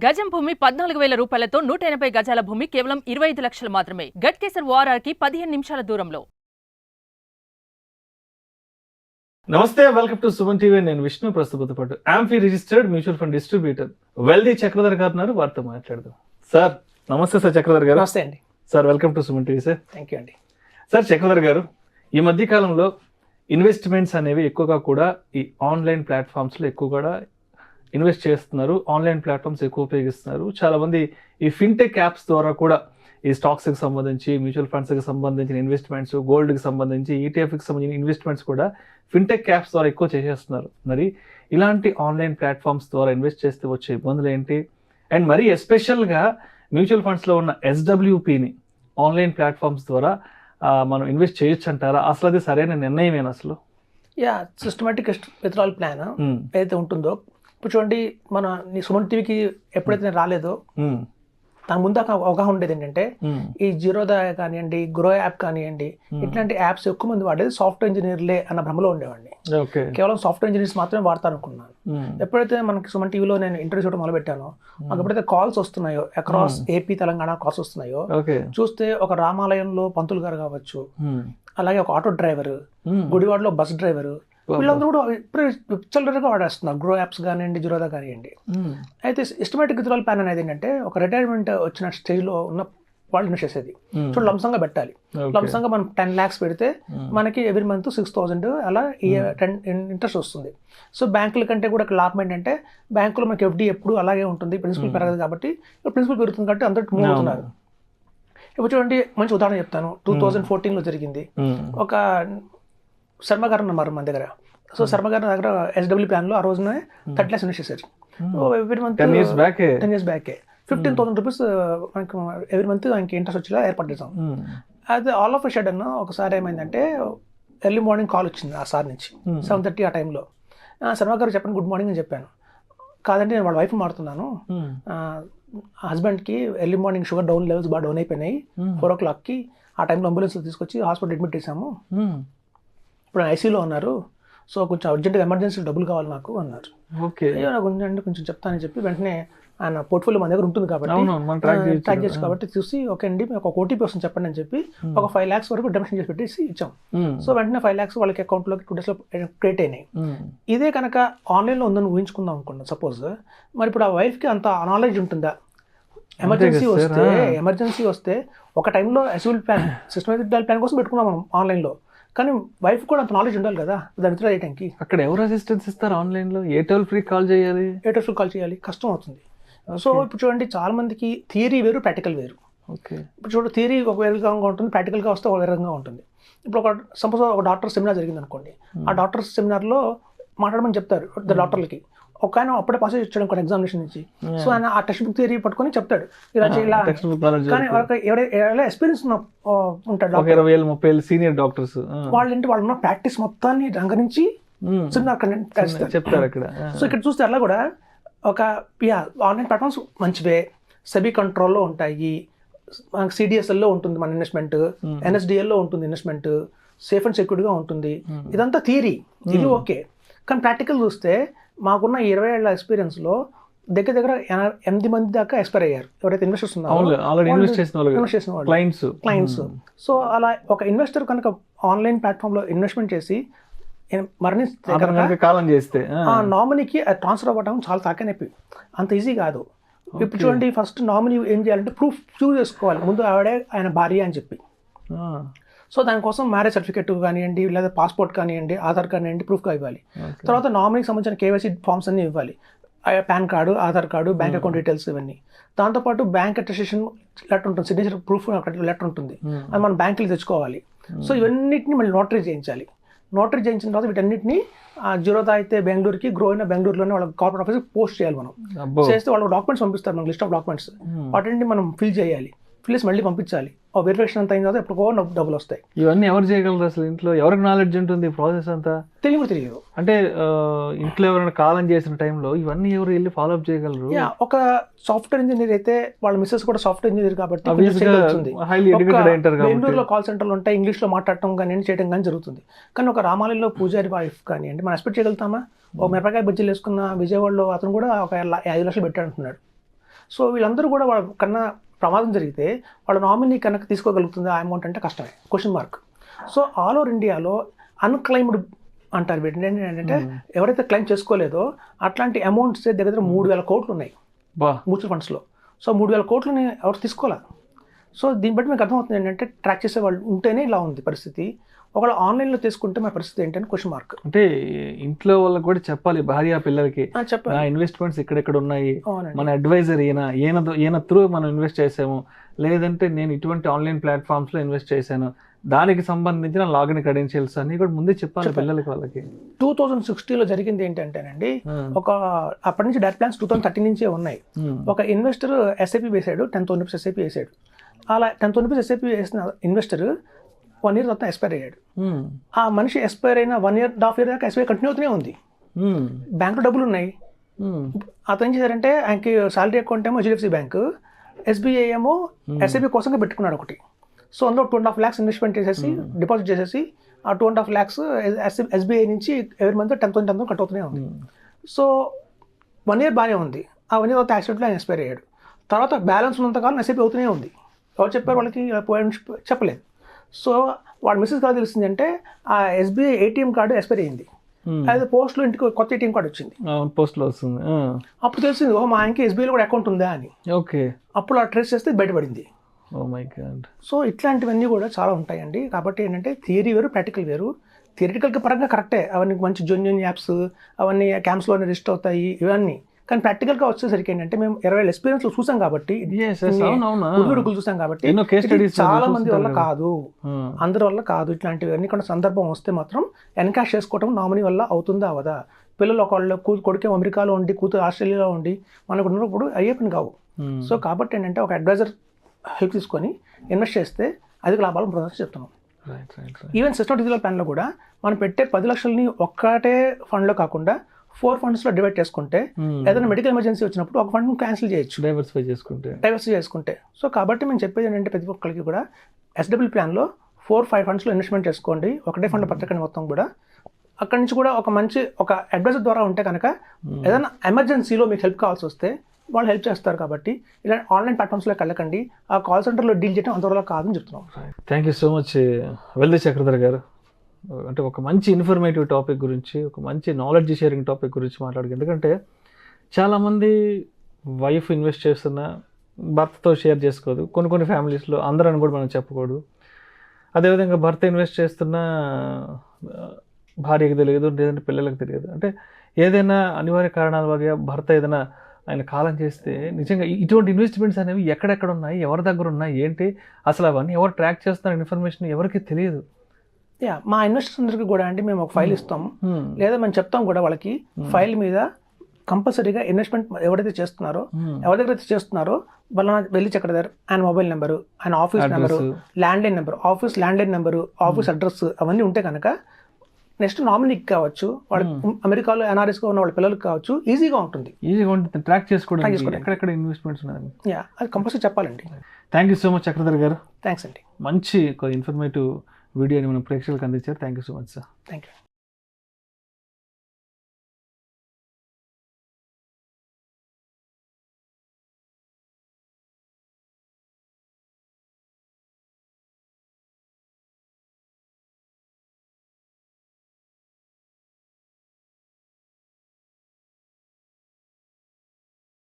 గజం భూమి 14,000 రూపాయలతో 180 గజాల భూమి కేవలం 25 లక్షలు మాత్రమే. గట్కేసర్ ఓఆర్ఆర్కి 15 నిమిషాల దూరంలో. నమస్తే, వెల్కమ్ టు సుమన్ టీవీ. నేను విష్ణు. ప్రస్తుతం పాటు amphi registered mutual fund distributor wealthy Chakradhar గారు ఉన్నారు. వారితో మాట్లాడదాం. సార్ నమస్తే. సార్ చక్రధర్ గారు. నమస్తే అండి. Sir welcome to Suman TV. Sir thank you అండి. సార్ చక్రధర్ గారు, ఈ మధ్య కాలంలో ఇన్వెస్ట్మెంట్స్ అనేవి ఎక్కువగా కూడా ఈ ఆన్లైన్ ప్లాట్ఫామ్స్లో ఎక్కువ కూడా ఇన్వెస్ట్ చేస్తున్నారు. ఆన్లైన్ ప్లాట్ఫామ్స్ ఎక్కువ ఉపయోగిస్తున్నారు. చాలామంది ఈ ఫిన్టెక్ యాప్స్ ద్వారా కూడా ఈ స్టాక్స్కి సంబంధించి, మ్యూచువల్ ఫండ్స్కి సంబంధించిన ఇన్వెస్ట్మెంట్స్, గోల్డ్కి సంబంధించి, ఈటీఎఫ్కి సంబంధించిన ఇన్వెస్ట్మెంట్స్ కూడా ఫిన్టెక్ యాప్స్ ద్వారా ఎక్కువ చేసేస్తున్నారు. మరి ఇలాంటి ఆన్లైన్ ప్లాట్ఫామ్స్ ద్వారా ఇన్వెస్ట్ చేస్తే వచ్చే ఇబ్బందులు ఏంటి? అండ్ మరి ఎస్పెషల్గా మ్యూచువల్ ఫండ్స్లో ఉన్న ఎస్డబ్ల్యూపీని ఆన్లైన్ ప్లాట్ఫామ్స్ ద్వారా మనం ఇన్వెస్ట్ చేయొచ్చు అంటారా? అసలు అది సరైన నిర్ణయమేనా అసలు? సిస్టమేటిక్ విత్డ్రాల్ ప్లాన్ ఏదైతే ఉంటుందో, ఇప్పుడు చూడండి, మన సుమన్ టీవీకి ఎప్పుడైతే నేను రాలేదో దాని ముందు అవగాహన ఉండేది ఏంటంటే, ఈ జీరోదా కానివ్వండి, గ్రో యాప్ కానివ్వండి, ఇట్లాంటి యాప్స్ ఎక్కువ మంది వాడేది సాఫ్ట్వేర్ ఇంజనీర్లే అన్న భ్రమలో ఉండేవాడిని. కేవలం సాఫ్ట్వేర్ ఇంజనీర్స్ మాత్రమే వాడతాను అనుకున్నాను. ఎప్పుడైతే మనకి సుమన్ టీవీలో నేను ఇంటర్వ్యూ చేయడం మొదలు పెట్టానో, మాకు ఎప్పుడైతే కాల్స్ వస్తున్నాయో, అక్రాస్ ఏపీ తెలంగాణ కాల్స్ వస్తున్నాయో, చూస్తే ఒక రామాలయంలో పంతులు గారు కావచ్చు, అలాగే ఒక ఆటో డ్రైవర్, గుడివాడలో బస్ డ్రైవర్, వీళ్ళందరూ కూడా ఇప్పుడు విచ్చలవిడిగా వాడేస్తున్నారు గ్రో యాప్స్ కానివ్వండి, జీరోదా కానివ్వండి. అయితే సిస్టమేటిక్ విత్డ్రాల్ ప్లాన్ అనేది ఏంటంటే, ఒక రిటైర్మెంట్ వచ్చిన స్టేజ్లో ఉన్న వాళ్ళు ఇన్వెస్ట్ చేసేది. చూడండి, లంసంగా పెట్టాలి. లంసంగా మనం 10 lakhs పెడితే మనకి ఎవ్రీ మంత్ 6,000 అలా 10 ఇంట్రెస్ట్ వస్తుంది. సో బ్యాంకుల కంటే కూడా లాభం ఏంటంటే, బ్యాంకులో మనకి ఎఫ్డీ ఎప్పుడు అలాగే ఉంటుంది, ప్రిన్సిపల్ పెరగదు కాబట్టి, ప్రిన్సిపల్ పెరుగుతుంది కాబట్టి అందరూ మూవ్ అవుతున్నారు. ఇప్పుడు చూడండి, మంచి ఉదాహరణ చెప్తాను. 2014లో జరిగింది. ఒక శర్మ గారు ఉన్నారు మన దగ్గర. సో శర్మ గారి దగ్గర ఎస్డబ్ల్యూ ప్లాన్లో ఆ రోజునే 30 lakhs ఇన్వెస్ట్ చేశారు. ఎవ్రీ మంత్ 10 years బ్యాకే 15,000 రూపీస్ మనకి ఎవ్రీ మంత్ ఆయనకి ఇంట్రెస్ట్ వచ్చేలా ఏర్పాటు చేసాం. అయితే ఆల్ ఆఫ్ ఎ సడన్ ఒకసారి ఏమైందంటే, ఎర్లీ మార్నింగ్ కాల్ వచ్చింది ఆ సార్ నుంచి 7:30 ఆ టైంలో. శర్మ గారు చెప్పండి, గుడ్ మార్నింగ్ అని చెప్పాను. కాదండి, నేను వాళ్ళ వైఫ్ మాడుతున్నాను, హస్బెండ్కి ఎర్లీ మార్నింగ్ షుగర్ లెవెల్స్ బాగా డౌన్ అయిపోయినాయి, 4 o'clockకి. ఆ టైంలో అంబులెన్స్లో తీసుకొచ్చి హాస్పిటల్ అడ్మిట్ చేశాము. ఇప్పుడు ఐసీలో ఉన్నారు. సో కొంచెం అర్జెంట్గా ఎమర్జెన్సీ డబ్బులు కావాలి నాకు అన్నారు. ఓకే, నాకు కొంచెం చెప్తానని చెప్పి వెంటనే ఆయన పోర్ట్ఫోలియో మన దగ్గర ఉంటుంది కాబట్టి, ట్రాక్ చేసి కాబట్టి చూసి, ఓకే అండి మీకు ఒక ఓటీపీ వస్తుంది చెప్పండి అని చెప్పి ఒక 5 lakhs వరకు డొనేషన్ చేసి పెట్టేసి ఇచ్చాం. సో వెంటనే 5 lakhs వాళ్ళకి అకౌంట్లోకి 2 daysలో క్రియేట్ అయినాయి. ఇదే కనుక ఆన్లైన్లో ఉందని ఊహించుకుందాం అనుకున్నాం సపోజ్. మరి ఇప్పుడు ఆ వైఫ్కి అంత నాలెడ్జ్ ఉంటుందా? ఎమర్జెన్సీ వస్తే ఒక టైంలో ఎస్యూల్ ప్లాన్, సిస్టమేటిక్ ప్లాన్ కోసం పెట్టుకున్నాం మనం ఆన్లైన్లో. కానీ వైఫ్ కూడా అంత నాలెడ్జ్ ఉండాలి కదా దాని విత్డ్రా చేయడానికి. అక్కడ ఎవరు అసిస్టెన్స్ ఇస్తారు ఆన్లైన్లో? ఏ టోల్ ఫ్రీ కాల్ చేయాలి? కష్టం అవుతుంది. సో ఇప్పుడు చూడండి, చాలా మందికి థియరీ వేరు, ప్రాక్టికల్ వేరు. ఓకే, ఇప్పుడు చూడండి, థియరీ ఒక విధంగా ఉంటుంది, ప్రాక్టికల్గా వస్తే ఒక విధంగా ఉంటుంది. ఇప్పుడు సపోజ్ ఒక డాక్టర్ సెమినార్ జరిగింది అనుకోండి. ఆ డాక్టర్ సెమినార్లో మాట్లాడమని చెప్తారు డాక్టర్లకి. ఒక ఆయన అప్పుడే పాస్ వచ్చాడు కొన్ని ఎగ్జామినేషన్ నుంచి. సో ఆయన ఆ టెక్స్ట్ బుక్ థియరీ పట్టుకొని చెప్తాడు, ఇలా చేయాలి. కానీ ఎవరైనా ఎక్స్పీరియన్స్ ఉంటాడు, 20-30 సీనియర్ డాక్టర్స్, వాళ్ళు ఉన్న ప్రాక్టీస్ మొత్తాన్ని రంగరించి సెమినార్ చెప్తారు అక్కడ. సో ఇక్కడ చూస్తే అలా కూడా ఒక ఆన్లైన్ ప్లాట్ఫామ్స్ మంచివే, సెబీ కంట్రోల్లో ఉంటాయి, మనకి సిడిఎస్ఎల్లో ఉంటుంది మన ఇన్వెస్ట్మెంట్, ఎన్ఎస్డిఎల్లో ఉంటుంది ఇన్వెస్ట్మెంట్, సేఫ్ అండ్ సెక్యూర్గా ఉంటుంది. ఇదంతా థియరీ, ఇది ఓకే. కానీ ప్రాక్టికల్ చూస్తే మాకున్న 20 ఏళ్ల ఎక్స్పీరియన్స్లో దగ్గర 8 మంది దాకా ఎక్స్పైర్ అయ్యారు ఎవరైతే ఇన్వెస్టర్స్ ఉన్నారో, ఇన్వెస్ట్ చేసిన వాళ్ళు క్లయింట్స్. సో అలా ఒక ఇన్వెస్టర్ కనుక ఆన్లైన్ ప్లాట్ఫామ్లో ఇన్వెస్ట్మెంట్ చేసి మరణిస్తే కాలం చేస్తే ఆ నామినీకి ట్రాన్స్ఫర్ అవ్వడం చాలా తాకనొప్పి, అంత ఈజీ కాదు. ఇప్పుడు చూడండి, ఫస్ట్ నామినీ ఏం చేయాలంటే ప్రూఫ్ చేసుకోవాలి ముందు, ఆవిడే ఆయన భార్య అని చెప్పి. సో దానికోసం మ్యారేజ్ సర్టిఫికేట్ కానివ్వండి, లేదా పాస్పోర్ట్ కానివ్వండి, ఆధార్ కానివ్వండి ప్రూఫ్గా ఇవ్వాలి. తర్వాత నామినీకి సంబంధించిన కేవైసీ ఫామ్స్ అన్నీ ఇవ్వాలి, pan card, Aadhaar card, bank account details ఇవన్నీ. దాంతోపాటు బ్యాంక్ అటెస్టేషన్ లెటర్ ఉంటుంది, సిగ్నేచర్ ప్రూఫ్ లెటర్ ఉంటుంది, అది మనం బ్యాంకులు తెచ్చుకోవాలి. సో ఇవన్నిటిని మళ్ళీ నోటరీ చేయించాలి. నోటరీ చేయించిన తర్వాత వీటన్నిటిని జీరోదా అయితే బెంగళూరుకి, గ్రో అయిన బెంగళూరులోనే వాళ్ళ కార్పొరేట్ ఆఫీస్కి పోస్ట్ చేయాలి. మనం చేస్తే వాళ్ళు డాక్యుమెంట్స్ పంపిస్తారు, మనకు లిస్ట్ ఆఫ్ డాక్యుమెంట్స్, వాటిని మనం ఫిల్ చేయాలి. ఫిల్ చేసి మళ్ళీ పంపించాలి. వెరిఫికేషన్ అంతా అయిన తర్వాత ఎప్పుడుకో డబ్బులు వస్తాయి. ఇవన్నీ ఎవరు చేయగలరు అసలు? ఇంట్లో ఎవరికి నాలెడ్జ్ ఉంటుంది ప్రాసెస్ అంతా? తెలియదు. అంటే ఇంట్లో ఎవరైనా కాలం చేసిన టైంలో ఇవన్నీ ఎవరు వెళ్ళి ఫాలో అప్ చేయగలరు? ఒక సాఫ్ట్వేర్ ఇంజనీర్ అయితే వాళ్ళ మిస్సెస్ కూడా సాఫ్ట్వేర్ ఇంజనీర్ కాబట్టి బెంగళూరులో కాల్ సెంటర్లు ఉంటాయి, ఇంగ్లీష్లో మాట్లాడటం కానీ చేయడం కానీ జరుగుతుంది. కానీ ఒక రామాలయంలో పూజారి వైఫ్ కానివ్వండి, మనం ఎక్స్పెక్ట్ చేయగలుగుతామా? ఒక మిరపకాయ బజ్జీలు వేసుకున్న విజయవాడలో అతను కూడా ఒక 5 లక్షలు పెట్టాడు అంటున్నాడు. సో వీళ్ళందరూ కూడా వాళ్ళ కన్నా ప్రమాదం జరిగితే వాళ్ళ నామినీ కనుక తీసుకోగలుగుతుందా ఆ అమౌంట్ అంటే కష్టమే, question mark. So all over ఇండియాలో అన్క్లైమ్డ్ అంటారు వీటిని, ఏంటంటే ఎవరైతే క్లైమ్ చేసుకోలేదో అట్లాంటి అమౌంట్స్ దగ్గర 3,000 కోట్లు ఉన్నాయి మ్యూచువల్ ఫండ్స్లో. సో 3,000 కోట్లని ఎవరు తీసుకోవాలా? సో దీన్ని బట్టి మీకు అర్థమవుతుంది ఏంటంటే ట్రాక్ చేసే వాళ్ళు ఉంటేనే ఇలా ఉంది పరిస్థితి. ఒకవేళ ఆన్లైన్లో తీసుకుంటే మా పరిస్థితి ఏంటని క్వశ్చన్ మార్క్. అంటే ఇంట్లో వాళ్ళకి కూడా చెప్పాలి, భార్య పిల్లలకి చెప్పాలి ఇన్వెస్ట్మెంట్స్ ఎక్కడెక్కడ ఉన్నాయి, మన అడ్వైజర్ ఈయన త్రూ మనం ఇన్వెస్ట్ చేసాము, లేదంటే నేను ఇటువంటి ఆన్లైన్ ప్లాట్ఫామ్స్లో ఇన్వెస్ట్ చేశాను, దానికి సంబంధించిన లాగిన్ క్రెడెన్షియల్స్ అన్ని కూడా ముందే చెప్పాలి పిల్లలకి. వాళ్ళకి 2016లో జరిగింది ఏంటంటేనండి, అప్పటి నుంచి డైరెక్ట్ ప్లాన్స్ 2013 నుంచే ఉన్నాయి. ఒక ఇన్వెస్టర్ ఎస్ఐపి వేసాడు, 10,000 రూపీస్ ఎస్ఐపి వేసాడు. అలా 10,000 రూపీస్ ఎస్ఐపి వేసిన ఇన్వెస్టర్ 1 year తర్వాత ఎక్స్పైర్ అయ్యాడు. ఆ మనిషి ఎక్స్పైర్ అయిన 1.5 year దాకా ఎస్బీఐ కంటిన్యూ అవుతూనే ఉంది. బ్యాంకులో డబ్బులు ఉన్నాయి. అతను ఏం చేశారంటే ఆయనకి సాలరీ అకౌంట్ ఏమో హెచ్డిఎఫ్సి బ్యాంకు, ఎస్బీఐ ఏమో ఎస్ఐపి కోసంగా పెట్టుకున్నాడు ఒకటి. సో అందులో 2.5 lakhs ఇన్వెస్ట్మెంట్ చేసేసి డిపాజిట్ చేసేసి ఆ 2.5 lakhs ఎస్బీఐ నుంచి ఎవరి మంత్ 10,000 కట్ అవుతూనే ఉంది. సో 1 year బాగానే ఉంది. ఆ 1 year తర్వాత యాక్సిడెంట్లో ఆయన ఎక్స్పైర్ అయ్యాడు. తర్వాత బ్యాలెన్స్ ఉన్నంతకాలం ఎస్ఐపి అవుతూనే ఉంది. ఎవరు చెప్పారు వాళ్ళకి? చెప్పలేదు. సో వాడు మిస్సెస్ కాదు తెలిసింది అంటే ఆ ఎస్బీఐ ఏటీఎం కార్డు ఎక్స్పైర్ అయింది. అయితే పోస్ట్లో ఇంటికి కొత్త ఏటీఎం కార్డు వచ్చింది, పోస్ట్లో వస్తుంది. అప్పుడు తెలిసింది మా ఆయనకి ఎస్బీఐలో కూడా అకౌంట్ ఉందా అని. ఓకే, అప్పుడు ఆ ట్రేస్ చేస్తే బయటపడింది. Oh my God. సో ఇట్లాంటివన్నీ కూడా చాలా ఉంటాయండి. కాబట్టి ఏంటంటే థియరీ వేరు, ప్రాక్టికల్ వేరు. థియరిటికల్ పరంగా కరెక్టే, అవన్నీ మంచి జెన్యూన్ యాప్స్ అవన్నీ క్యాంప్స్లోనే రిజిస్టర్ అవుతాయి ఇవన్నీ. కానీ ప్రాక్టికల్గా వచ్చేసరికి ఏంటంటే మేము 20 ఎక్స్పీరియన్స్ చూసాం కాబట్టి, ఉడుకులు చూసాం కాబట్టి చాలా మంది వల్ల కాదు, అందరి వల్ల కాదు. ఇట్లాంటివన్నీ కూడా సందర్భం వస్తే మాత్రం ఎన్కాష్ చేసుకోవడం నామినీ వల్ల అవుతుందా అవదా? పిల్లలు ఒకళ్ళు కొడుకే అమెరికాలో ఉండి కూతురు ఆస్ట్రేలియాలో ఉండి మనకు ఉన్నప్పుడు అయ్యే పని కావు. సో కాబట్టి ఏంటంటే ఒక అడ్వైజర్ హెల్ప్ తీసుకొని ఇన్వెస్ట్ చేస్తే అధిక లాభాలు పొందొచ్చు చెప్తున్నాం. ఈవెన్ సిస్టమ్ ప్లాన్లో కూడా మనం పెట్టే 10 లక్షలని ఒక్కటే ఫండ్లో కాకుండా 4 fundsలో డివైడ్ చేసుకుంటే ఏదైనా మెడికల్ ఎమర్జెన్సీ వచ్చినప్పుడు ఒక ఫండ్ క్యాన్సిల్ చేయొచ్చు, డైవర్సిఫై చేసుకుంటే. సో కాబట్టి మేము చెప్పేది ఏంటంటే ప్రతి ఒక్కరికి కూడా ఎస్డబ్ల్యూ ప్లాన్లో 4-5 fundsలో ఇన్వెస్ట్మెంట్ చేసుకోండి, ఒకటే ఫండ్ పట్టకండి మొత్తం కూడా. అక్కడి నుంచి కూడా ఒక అడ్వైజర్ ద్వారా ఉంటే కనుక ఏదైనా ఎమర్జెన్సీలో మీకు హెల్ప్ కావాల్సి వస్తే వాళ్ళు హెల్ప్ చేస్తారు. కాబట్టి ఇలా ఆన్లైన్ ప్లాట్ఫామ్స్లోకి వెళ్ళకండి, ఆ కాల్ సెంటర్లో డీల్ చేయడం అంతవరకు కాదని చెప్తున్నాం. Thank you so much Veldi Chakradhar గారు. అంటే ఒక మంచి ఇన్ఫర్మేటివ్ టాపిక్ గురించి, ఒక మంచి నాలెడ్జ్ షేరింగ్ టాపిక్ గురించి మాట్లాడుకు. ఎందుకంటే చాలామంది వైఫ్ ఇన్వెస్ట్ చేస్తున్నా భర్తతో షేర్ చేసుకోదు, కొన్ని ఫ్యామిలీస్లో అందరని కూడా మనం చెప్పకూడదు. అదేవిధంగా భర్త ఇన్వెస్ట్ చేస్తున్నా భార్యకి తెలియదు, లేదంటే పిల్లలకు తెలియదు. అంటే ఏదైనా అనివార్య కారణాల వల్ల భర్త ఏదైనా ఆయన కాలం చేస్తే నిజంగా ఇటువంటి ఇన్వెస్ట్మెంట్స్ అనేవి ఎక్కడెక్కడ ఉన్నాయి, ఎవరి దగ్గర ఉన్నాయి, ఏంటి అసలు అవన్నీ ఎవరు ట్రాక్ చేస్తున్న ఇన్ఫర్మేషన్ ఎవరికి తెలియదు. మా ఇన్వెస్టర్స్ అందరికీ కూడా అండి మేము ఒక ఫైల్ ఇస్తాం, లేదా మేము చెప్తాం కూడా వాళ్ళకి ఫైల్ మీద కంపల్సరీగా ఇన్వెస్ట్మెంట్ ఎవరైతే చేస్తున్నారో ఎవరి దగ్గర అయితే చేస్తున్నారో వాళ్ళ వెళ్ళి చక్రధర్ ఆయన మొబైల్ నెంబరు, ఆయన office number, landline number, office landline number, office address అవన్నీ ఉంటే కనుక నెక్స్ట్ నామినీకి కావచ్చు, వాళ్ళ అమెరికాలో ఎన్ఆర్ఎస్గా ఉన్న వాళ్ళ పిల్లలకి కావచ్చు, ఈజీగా ఉంటుంది ట్రాక్ చేసుకోవడానికి ఎక్కడెక్కడ ఇన్వెస్ట్మెంట్స్ ఉన్నాయి. అది కంపల్సరీ చెప్పాలండి. Thank you so much Chakradhar గారు. థ్యాంక్స్ అండి. మంచి ఇన్ఫర్మేటివ్ వీడియోని మనం ప్రేక్షకులకు అందించారు. Thank you so much sir. Thank you.